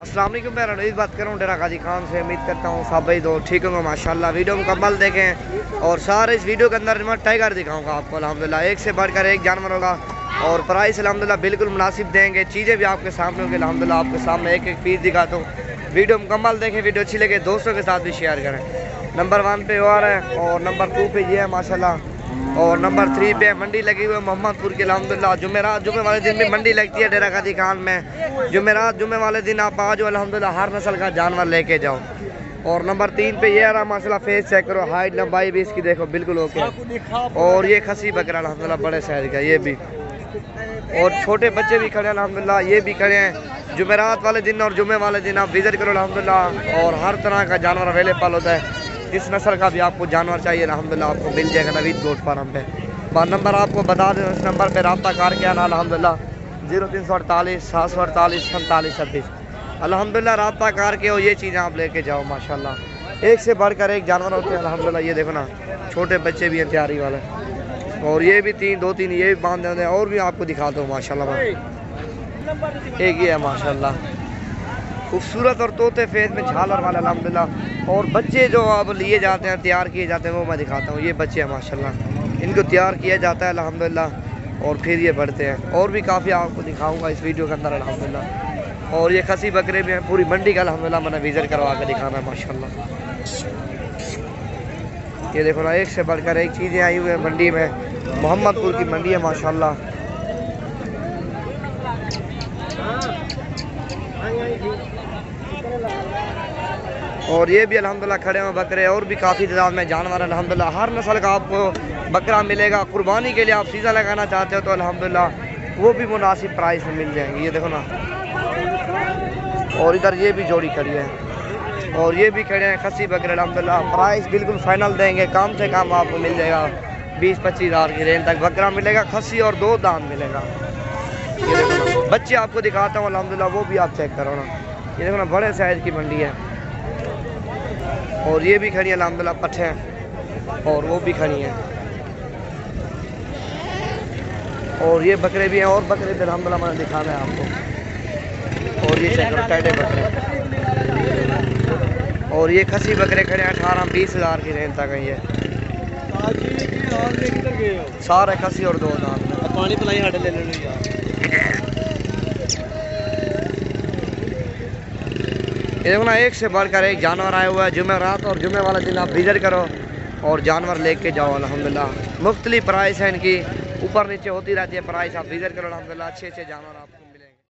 अस्सलाम वालेकुम, मैं रणवीर बात कर रहा हूँ डेरा गाजी खान से। उम्मीद करता हूँ सब भाई दो ठीक होंगे माशाल्लाह। वीडियो मुकम्मल देखें और सारे इस वीडियो के अंदर मैं टाइगर दिखाऊंगा आपको। अल्हम्दुलिल्लाह एक से बढ़कर एक जानवर होगा और प्राइस अल्हम्दुलिल्लाह बिल्कुल मुनासिब देंगे। चीज़ें भी आपके सामने होंगी अल्हम्दुलिल्लाह। आपके सामने एक एक पीस दिखाता हूँ। वीडियो मुकम्मल देखें, वीडियो अच्छी लगे दोस्तों के साथ भी शेयर करें। नंबर 1 पे और है और नंबर 2 पे ये है माशाल्लाह और नंबर 3 पे मंडी लगी हुई है मोहम्मदपुर की अल्हम्दुलिल्लाह। जुमे वाले दिन भी मंडी लगती है डेरा गाजी खान में। जुमे वाले दिन आप आ जाओ अल्हम्दुलिल्लाह, हर नस्ल का जानवर लेके जाओ। और नंबर 3 पे ये रहा माशाल्लाह, फेस चेक करो, हाइट लंबाई भी इसकी देखो बिल्कुल ओके। और ये खसी बकरा अल्हम्दुलिल्लाह बड़े साइज का ये भी, और छोटे बच्चे भी खड़े हैं अल्हम्दुलिल्लाह, ये भी खड़े हैं। जुमेरात वाले दिन और जुमे वाले दिन आप विजिट करो अल्हम्दुलिल्लाह। और हर तरह का जानवर अवेलेबल होता है। जिस नस्ल का भी आपको जानवर चाहिए अल्हम्दुलिल्लाह आपको मिल जाएगा नवीद गोट फार्म पे। नंबर आपको बता दें, इस नंबर पे रब्ता करके आना अल्हम्दुलिल्लाह। 0348 748 47 26 अल्हम्दुलिल्लाह रब्ता करके और ये चीज़ें आप लेके जाओ माशाल्लाह। एक से बढ़कर एक जानवर होते हैं अल्हम्दुलिल्लाह। ये देखो ना, छोटे बच्चे भी हैं तैयारी वाले, और ये भी 2-3 ये भी बांधे होते हैं। और भी आपको दिखाता हूँ माशाल्लाह। एक ही है माशाल्लाह, खूबसूरत और तोते फेस में झालर वाला अल्हम्दुलिल्लाह। और बच्चे जो अब लिए जाते हैं, तैयार किए जाते हैं, वो मैं दिखाता हूँ। ये बच्चे हैं माशाल्लाह, इनको तैयार किया जाता है अल्हम्दुलिल्लाह और फिर ये बढ़ते हैं। और भी काफ़ी आपको दिखाऊंगा इस वीडियो के अंदर अल्हम्दुलिल्लाह। और ये खसी बकरे भी हैं, पूरी मंडी का अल्हम्दुलिल्लाह मैंने विजिट करवा कर दिखाना है माशाल्लाह। ये देखो ना, एक से बढ़कर एक चीज़ें आई हुई है मंडी में। मोहम्मदपुर की मंडी है माशाल्लाह। और ये भी अल्हम्दुलिल्लाह खड़े हुए बकरे, और भी काफ़ी तादाद में जानवर अल्हम्दुलिल्लाह। हर नस्ल का आपको बकरा मिलेगा। कुर्बानी के लिए आप सीज़न लगाना चाहते हो तो अल्हम्दुलिल्लाह वो भी मुनासिब प्राइस में मिल जाएंगे। ये देखो ना, और इधर ये भी जोड़ी खड़ी है और ये भी खड़े हैं खसी बकरे अल्हम्दुलिल्लाह। प्राइस बिल्कुल फाइनल देंगे, कम से कम आपको मिल जाएगा 20-25 हज़ार की रेंज तक बकरा मिलेगा खसी, और 2 दाम मिलेगा। ये देखो ना, बच्चे आपको दिखाता हूँ अल्हम्दुलिल्लाह, वो भी आप चेक करो ना। ये देखो ना, बड़े साइज की मंडी है। और ये भी खड़ी है अल्हम्दुलिल्लाह पट्ठे हैं, और वो भी खड़ी हैं। और ये बकरे भी हैं, और बकरे भी अल्हम्दुलिल्लाह मैंने दिखाना है आपको। और ये चेक करो टेढ़े बकरे, और ये खसी बकरे खड़े हैं 18-20 हज़ार की रेंज तक है। ये सारे खसी और 2 दाम पानी पिलाई हट ले लो यार। ये देखो ना, एक से बढ़कर एक जानवर आया हुआ है। जुमेरात और जुमे वाले दिन आप विजिट करो और जानवर लेके जाओ अल्हम्दुलिल्लाह। मुख्तलिफ प्राइस है इनकी, ऊपर नीचे होती रहती है प्राइस। आप विजिट करो अल्हम्दुलिल्लाह, अच्छे जानवर आप